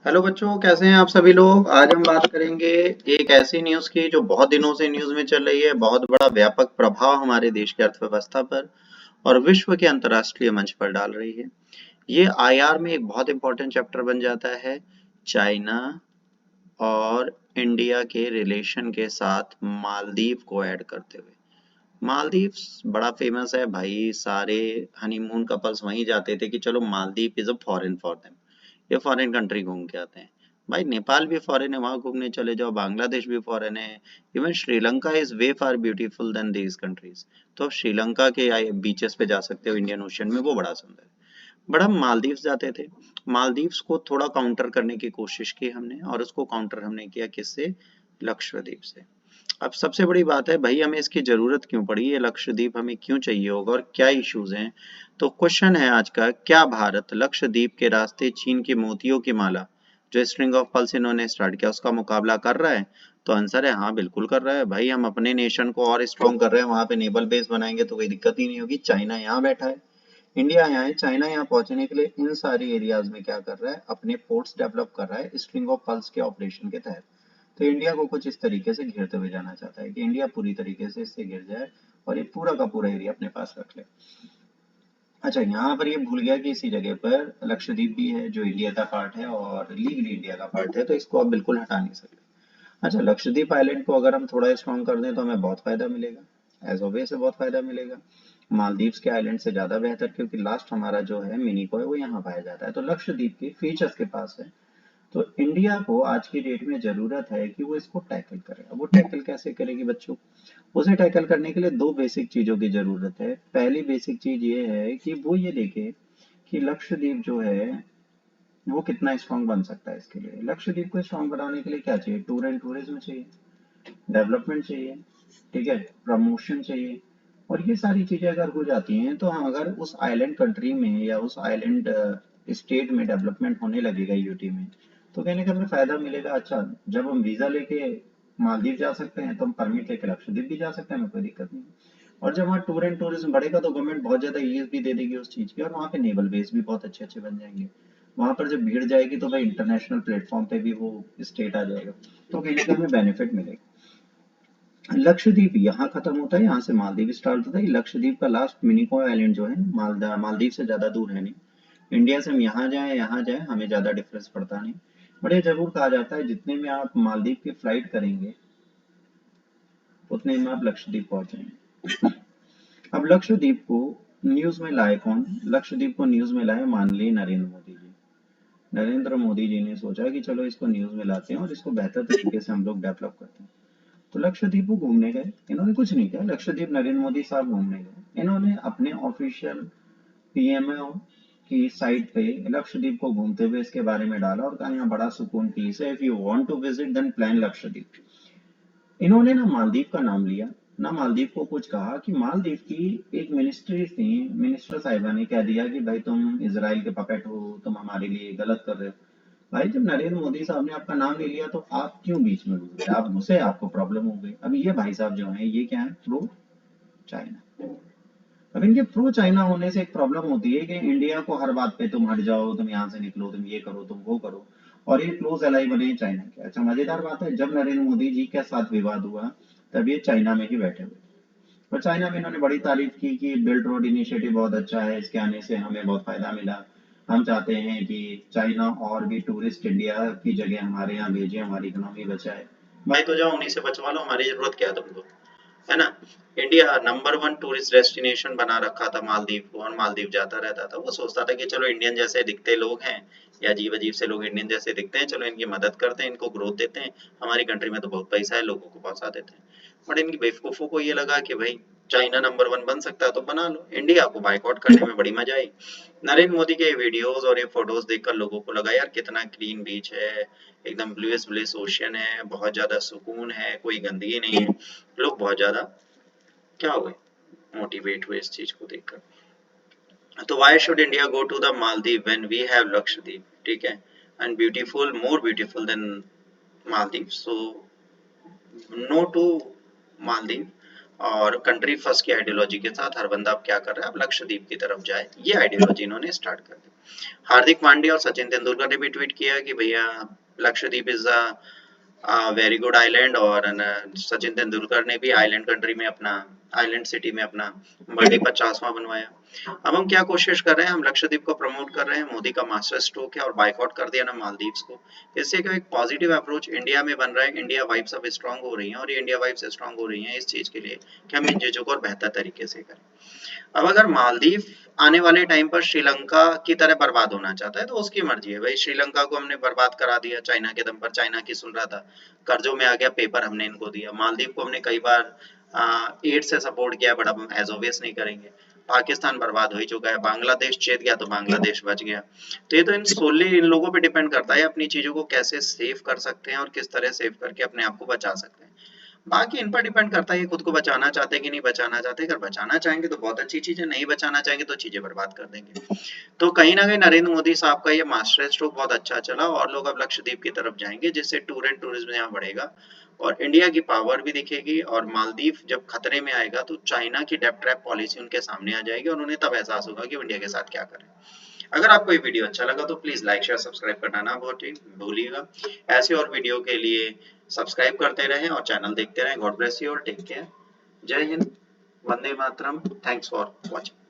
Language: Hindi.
हेलो बच्चों, कैसे हैं आप सभी लोग। आज हम बात करेंगे एक ऐसी न्यूज़ की जो बहुत दिनों से न्यूज़ में चल रही है। बहुत बड़ा व्यापक प्रभाव हमारे देश की अर्थव्यवस्था पर और विश्व के अंतर्राष्ट्रीय मंच पर डाल रही है। ये आईआर में एक बहुत इंपॉर्टेंट चैप्टर बन जाता है। चाइना और इंडिया के रिलेशन के साथ मालदीव को ऐड करते हुए। मालदीव्स बड़ा फेमस है भाई, सारे हनीमून कपल्स वहीं जाते थे कि चलो Maldives is a foreign for them, ये फॉरेन कंट्री घूम के आते हैं। भाई नेपाल भी फॉरेन है, वहां घूमने चले जाओ। बांग्लादेश भी फॉरेन है। Even Sri Lanka is way far beautiful then these countries. तो आप श्रीलंका के बीचेस पे जा सकते हो, इंडियन ओशन में, वो बड़ा सुंदर है। बट हम मालदीव्स जाते थे। मालदीव्स को थोड़ा काउंटर करने की कोशिश की हमने, और उसको काउंटर हमने किया किससे? लक्षद्वीप से। अब सबसे बड़ी बात है भाई, हमें इसकी जरूरत क्यों पड़ी, ये लक्षद्वीप हमें क्यों चाहिए होगा और क्या इश्यूज हैं। तो क्वेश्चन है आज का, क्या भारत लक्षद्वीप के रास्ते चीन की मोतियों की माला, जो स्ट्रिंग ऑफ पल्स इन्होंने स्टार्ट किया, उसका मुकाबला कर रहा है? तो आंसर है हाँ, बिल्कुल कर रहा है भाई। हम अपने नेशन को और स्ट्रॉन्ग कर रहे हैं, वहां पे नेवल बेस बनाएंगे तो कोई दिक्कत ही नहीं होगी। चाइना यहाँ बैठा है, इंडिया यहाँ है, चाइना यहाँ पहुंचने के लिए इन सारी एरियाज में क्या कर रहा है? अपने फोर्ट्स डेवलप कर रहा है स्ट्रिंग ऑफ पल्स के ऑपरेशन के तहत। तो इंडिया को कुछ इस तरीके से घेरते हुए जाना चाहता है कि इंडिया पूरी तरीके से इससे घिर जाए और ये पूरा का पूरा एरिया अपने पास रख ले। अच्छा, यहाँ पर ये भूल गया कि इसी जगह पर लक्षद्वीप भी है, जो इंडिया का पार्ट है और लीगली इंडिया का पार्ट है, तो इसको आप बिल्कुल हटा नहीं सकते। अच्छा, लक्षद्वीप आइलैंड को अगर हम थोड़ा स्ट्रॉन्ग कर दें तो हमें बहुत फायदा मिलेगा, एज ऑब्वियस से बहुत फायदा मिलेगा। मालदीव्स के आइलैंड से ज्यादा बेहतर, क्योंकि लास्ट हमारा जो है मिनिको है वो यहाँ पाया जाता है, तो लक्षद्वीप के फीचर्स के पास है। तो इंडिया को आज की डेट में जरूरत है कि वो इसको टैकल करे। अब वो टैकल कैसे करेगी बच्चों? उसे टैकल करने के लिए दो बेसिक चीजों की जरूरत है। पहली बेसिक चीज ये है कि वो ये देखे कि लक्षद्वीप जो है वो कितना स्ट्रांग बन सकता है। इसके लिए लक्षद्वीप को स्ट्रांग बनाने के लिए क्या चाहिए? टूर एंड टूरिज्म चाहिए, डेवलपमेंट चाहिए, ठीक है, प्रमोशन चाहिए। और ये सारी चीजें अगर हो जाती हैं तो हम अगर उस आइलैंड कंट्री में या उस आइलैंड स्टेट में डेवलपमेंट होने लगेगा, यूटी में, तो कहने का हमें फायदा मिलेगा। अच्छा, जब हम वीजा लेके मालदीव जा सकते हैं तो हम परमिट लेके लक्षद्वीप भी जा सकते हैं, हमें कोई दिक्कत नहीं। और जब वहाँ टूर एंड टूरिज्म बढ़ेगा तो गवर्नमेंट बहुत ज्यादा ईज भी दे देगी उस चीज की, और वहाँ पे नेवल बेस भी बहुत अच्छे अच्छे बन जाएंगे। वहां पर जब भीड़ जाएगी तो भाई इंटरनेशनल प्लेटफॉर्म पे भी वो स्टेट आ जाएगा, तो कहीं ना हमें बेनिफिट मिलेगा। लक्षद्वीप यहाँ खत्म होता है, यहाँ से मालदीव स्टार्ट होता है। लक्षद्वीप का लास्ट मिनिकॉय आइलैंड जो है मालदीव से ज्यादा दूर है नहीं। इंडिया से हम यहाँ जाए हमें ज्यादा डिफरेंस पड़ता नहीं। बट ये जरूर कहा जाता है जितने में आप मालदीव की फ्लाइट करेंगे उतने में आप लक्षद्वीप पहुंच जाएंगे। अब लक्षद्वीप को न्यूज में लाए कौन? लक्षद्वीप को न्यूज में लाए माननीय नरेंद्र मोदी जी। नरेंद्र मोदी जी ने सोचा कि चलो इसको न्यूज में लाते हैं और इसको बेहतर तरीके से हम लोग डेवलप करते हैं। तो लक्षद्वीप को घूमने गए, इन्होंने कुछ नहीं किया। लक्षद्वीप नरेंद्र मोदी साहब घूमने गए, इन्होंने अपने ऑफिशियल पीएमओ की साइट पे लक्षद्वीप को घूमते हुए इसके बारे में डाला और कहा यहाँ बड़ा सुकून पीस है, if you want to visit then plan Lakshadweep. इन्होंने ना मालदीव का नाम लिया, ना मालदीव को कुछ कहा। कि मालदीव की एक मिनिस्ट्री थी, मिनिस्टर साहिबा ने कह दिया कि भाई तुम इसराइल के पपेट हो, तुम हमारे लिए गलत कर रहे हो। भाई जब नरेंद्र मोदी साहब ने आपका नाम ले लिया तो आप क्यों बीच में घुस गए? आप घुसे, आपको प्रॉब्लम हो गई। अब ये भाई साहब जो हैं ये क्या है? Pro China. अब इनके प्रो चाइना होने से एक प्रॉब्लम होती है कि इंडिया को हर बात पे तुम हट जाओ, तुम यहाँ से निकलो, तुम ये करो, तुम वो करो, और ये क्लोज एलाई बने चाइना के। अच्छा, मजेदार बात है, जब नरेंद्र मोदी जी के साथ विवाद हुआ तब ये चाइना में ही बैठे हुए। और चाइना में इन्होंने बड़ी तारीफ की कि बेल्ट रोड इनिशिएटिव बहुत अच्छा है, इसके आने से हमें बहुत फायदा मिला। हम चाहते हैं कि चाइना और भी टूरिस्ट इंडिया की जगह हमारे यहाँ भेजे, हमारी इकोनॉमी बचाए। भाई तो जाओ उन्हीं से बचवा लो, हमारी जरूरत क्या है तुमको, है ना। India number one tourist destination बना रखा था मालदीव को, और मालदीव जाता रहता था। वो सोचता था कि चलो इंडियन जैसे दिखते लोग हैं, या अजीब अजीब से लोग इंडियन जैसे दिखते हैं, चलो इनकी मदद करते हैं, इनको ग्रोथ देते हैं। हमारी कंट्री में तो बहुत पैसा है, लोगों को पहुंचा देते हैं। बट इनकी बेवकूफों को ये लगा कि भाई चाइना नंबर वन बन सकता है तो बना लो, इंडिया को बाइकआउट करने में बड़ी मजा आई। नरेंद्र मोदी के वीडियोस और ये फोटोज देखकर लोगों को लगा यार कितना क्लीन बीच है, एकदम ब्लूइश ब्लूइश ओशियन है, बहुत ज्यादा सुकून है, कोई गंदगी नहीं है। लोग बहुत ज्यादा क्या हुए, मोटिवेट हुए इस चीज को देखकर। तो why should India go to the Maldives when we have Lakshadweep, ठीक है, and beautiful, more beautiful than Maldives. So no to Maldives. और कंट्री फर्स्ट की आइडियोलॉजी के साथ हर बंदा अब क्या कर रहा है, अब लक्षद्वीप की तरफ जाए, ये आइडियोलॉजी इन्होंने स्टार्ट कर दी। हार्दिक पांड्या और सचिन तेंदुलकर ने भी ट्वीट किया कि भैया Lakshadweep is very good island, और सचिन तेंदुलकर ने भी आइलैंड कंट्री में अपना, आइलैंड सिटी में अपना बर्थडे 50वां बनवाया। अब हम क्या कोशिश कर रहे हैं, हम लक्षद्वीप को प्रमोट कर रहे हैं, मोदी का मास्टर स्ट्रोक है, और बाइकआउट कर दिया ना मालदीव्स को। इससे क्या एक पॉजिटिव अप्रोच इंडिया में बन रहा है, इंडिया वाइब्स अब स्ट्रांग हो रही हैं, और ये इंडिया वाइब्स स्ट्रांग हो रही हैं इस चीज के लिए कि हम इन चीजों को और बेहतर तरीके से करें। अब अगर मालदीव आने वाले टाइम पर श्रीलंका की तरह बर्बाद होना चाहता है तो उसकी मर्जी है भाई। श्रीलंका को हमने बर्बाद करा दिया चाइना के दम पर, चाइना की सुन रहा था, कर्जों में आ गया, पेपर हमने इनको दिया। मालदीव को हमने कई बार एड से सपोर्ट किया, बट अब एज ऑब्वियस नहीं करेंगे। पाकिस्तान बर्बाद हो ही चुका है, बांग्लादेश चेत गया तो बांग्लादेश बच गया। तो ये तो इन सोली इन लोगों पे डिपेंड करता है अपनी चीजों को कैसे सेव कर सकते हैं और किस तरह सेव करके अपने आप को बचा सकते हैं। बाकी इन पर डिपेंड करता है कि खुद को बचाना चाहते हैं कि नहीं बचाना चाहते। अगर बचाना चाहेंगे तो बहुत अच्छी चीज है, नहीं बचाना चाहेंगे तो चीजें बर्बाद कर देंगे। तो कहीं ना कहीं नरेंद्र मोदी साहब का ये मास्टर स्ट्रोक बहुत अच्छा चला, और लोग अब लक्षद्वीप की तरफ जाएंगे, जिससे टूर एंड टूरिज्म यहाँ बढ़ेगा और इंडिया की पावर भी दिखेगी। और मालदीव जब खतरे में आएगा तो चाइना की डेप्ट ट्रैप पॉलिसी उनके सामने आ जाएगी, और उन्हें तब एहसास होगा कि इंडिया के साथ क्या करें। अगर आपको ये वीडियो अच्छा लगा तो प्लीज लाइक शेयर सब्सक्राइब करना ना भूलिएगा। ऐसे और वीडियो के लिए सब्सक्राइब करते रहें और चैनल देखते रहें। गॉड ब्लेस यू और टेक केयर। जय Hind, Vande Mataram, thanks for watching.